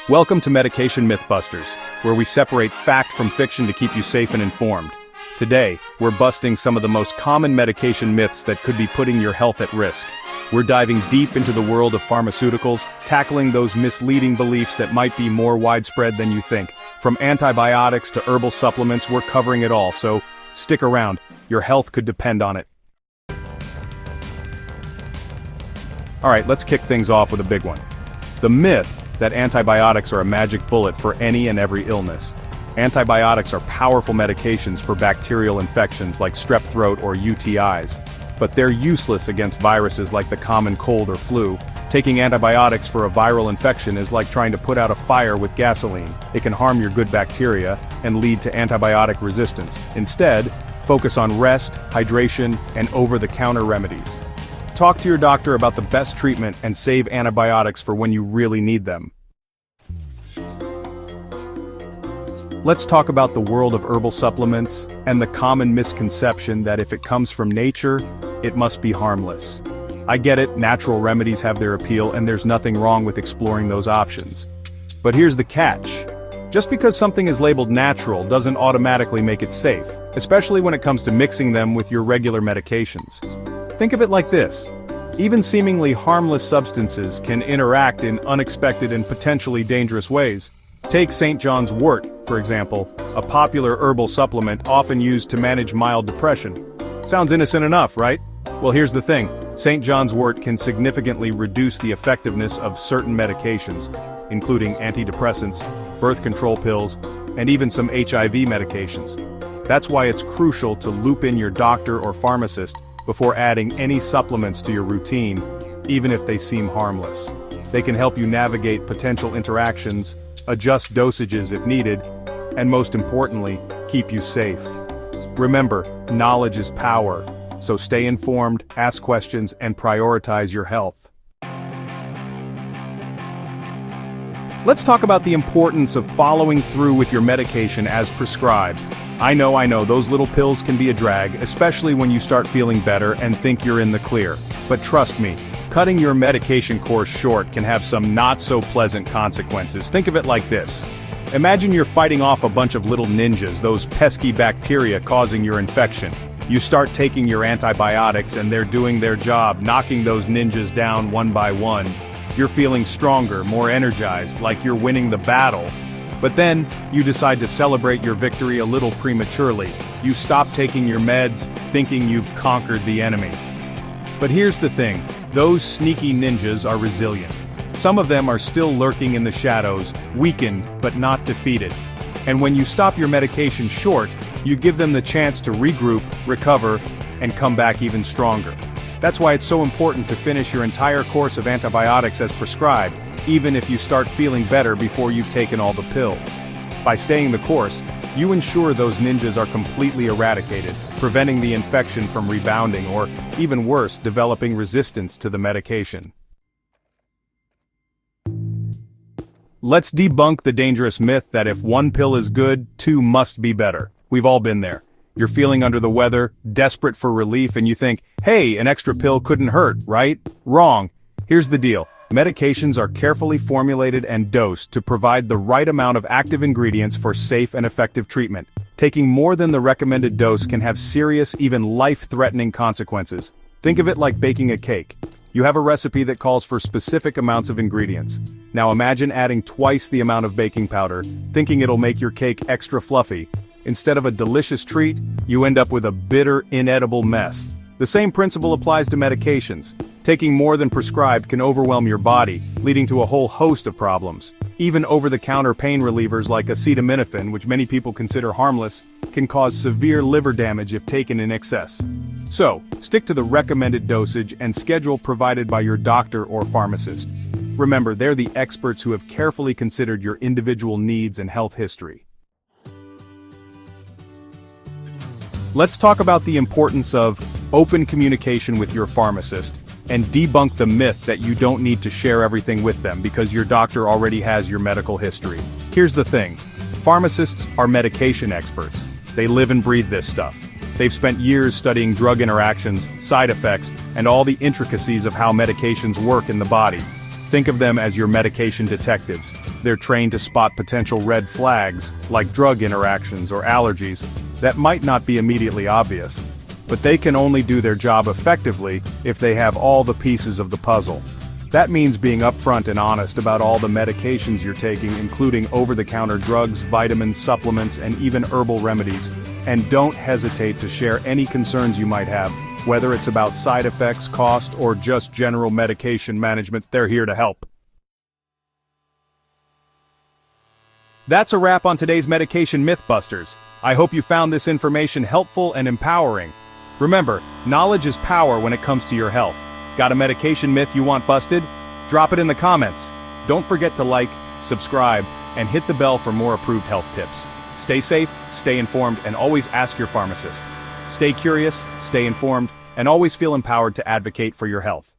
Welcome to Medication Mythbusters, where we separate fact from fiction to keep you safe and informed. Today, we're busting some of the most common medication myths that could be putting your health at risk. We're diving deep into the world of pharmaceuticals, tackling those misleading beliefs that might be more widespread than you think. From antibiotics to herbal supplements, we're covering it all, so stick around. Your health could depend on it. Alright, let's kick things off with a big one. The myth that antibiotics are a magic bullet for any and every illness. Antibiotics are powerful medications for bacterial infections like strep throat or UTIs, but they're useless against viruses like the common cold or flu. Taking antibiotics for a viral infection is like trying to put out a fire with gasoline. It can harm your good bacteria and lead to antibiotic resistance. Instead, focus on rest, hydration, and over-the-counter remedies. Talk to your doctor about the best treatment and save antibiotics for when you really need them. Let's talk about the world of herbal supplements and the common misconception that if it comes from nature, it must be harmless. I get it, natural remedies have their appeal and there's nothing wrong with exploring those options. But here's the catch. Just because something is labeled natural doesn't automatically make it safe, especially when it comes to mixing them with your regular medications. Think of it like this. Even seemingly harmless substances can interact in unexpected and potentially dangerous ways. Take St. John's wort, for example, a popular herbal supplement often used to manage mild depression. Sounds innocent enough, right? Well, here's the thing. St. John's wort can significantly reduce the effectiveness of certain medications, including antidepressants, birth control pills, and even some HIV medications. That's why it's crucial to loop in your doctor or pharmacist before adding any supplements to your routine, even if they seem harmless. They can help you navigate potential interactions, adjust dosages if needed, and most importantly, keep you safe. Remember, knowledge is power, so stay informed, ask questions, and prioritize your health. Let's talk about the importance of following through with your medication as prescribed. I know, those little pills can be a drag, especially when you start feeling better and think you're in the clear. But trust me, cutting your medication course short can have some not-so-pleasant consequences. Think of it like this. Imagine you're fighting off a bunch of little ninjas, those pesky bacteria causing your infection. You start taking your antibiotics and they're doing their job, knocking those ninjas down one by one. You're feeling stronger, more energized, like you're winning the battle. But then, you decide to celebrate your victory a little prematurely. You stop taking your meds, thinking you've conquered the enemy. But here's the thing, those sneaky ninjas are resilient. Some of them are still lurking in the shadows, weakened but not defeated. And when you stop your medication short, you give them the chance to regroup, recover, and come back even stronger. That's why it's so important to finish your entire course of antibiotics as prescribed, even if you start feeling better before you've taken all the pills. By staying the course, you ensure those ninjas are completely eradicated, preventing the infection from rebounding or, even worse, developing resistance to the medication. Let's debunk the dangerous myth that if one pill is good, two must be better. We've all been there. You're feeling under the weather, desperate for relief, and you think, hey, an extra pill couldn't hurt, right? Wrong. Here's the deal. Medications are carefully formulated and dosed to provide the right amount of active ingredients for safe and effective treatment. Taking more than the recommended dose can have serious, even life-threatening consequences. Think of it like baking a cake. You have a recipe that calls for specific amounts of ingredients. Now imagine adding twice the amount of baking powder, thinking it'll make your cake extra fluffy. Instead of a delicious treat, you end up with a bitter, inedible mess. The same principle applies to medications. Taking more than prescribed can overwhelm your body, leading to a whole host of problems. Even over-the-counter pain relievers like acetaminophen, which many people consider harmless, can cause severe liver damage if taken in excess. So, stick to the recommended dosage and schedule provided by your doctor or pharmacist. Remember, they're the experts who have carefully considered your individual needs and health history. Let's talk about the importance of open communication with your pharmacist, and debunk the myth that you don't need to share everything with them because your doctor already has your medical history. Here's the thing. Pharmacists are medication experts. They live and breathe this stuff. They've spent years studying drug interactions, side effects, and all the intricacies of how medications work in the body. Think of them as your medication detectives. They're trained to spot potential red flags, like drug interactions or allergies, that might not be immediately obvious. But they can only do their job effectively if they have all the pieces of the puzzle. That means being upfront and honest about all the medications you're taking, including over-the-counter drugs, vitamins, supplements, and even herbal remedies. And don't hesitate to share any concerns you might have, whether it's about side effects, cost, or just general medication management. They're here to help. That's a wrap on today's Medication Mythbusters. I hope you found this information helpful and empowering. Remember, knowledge is power when it comes to your health. Got a medication myth you want busted? Drop it in the comments. Don't forget to like, subscribe, and hit the bell for more approved health tips. Stay safe, stay informed, and always ask your pharmacist. Stay curious, stay informed, and always feel empowered to advocate for your health.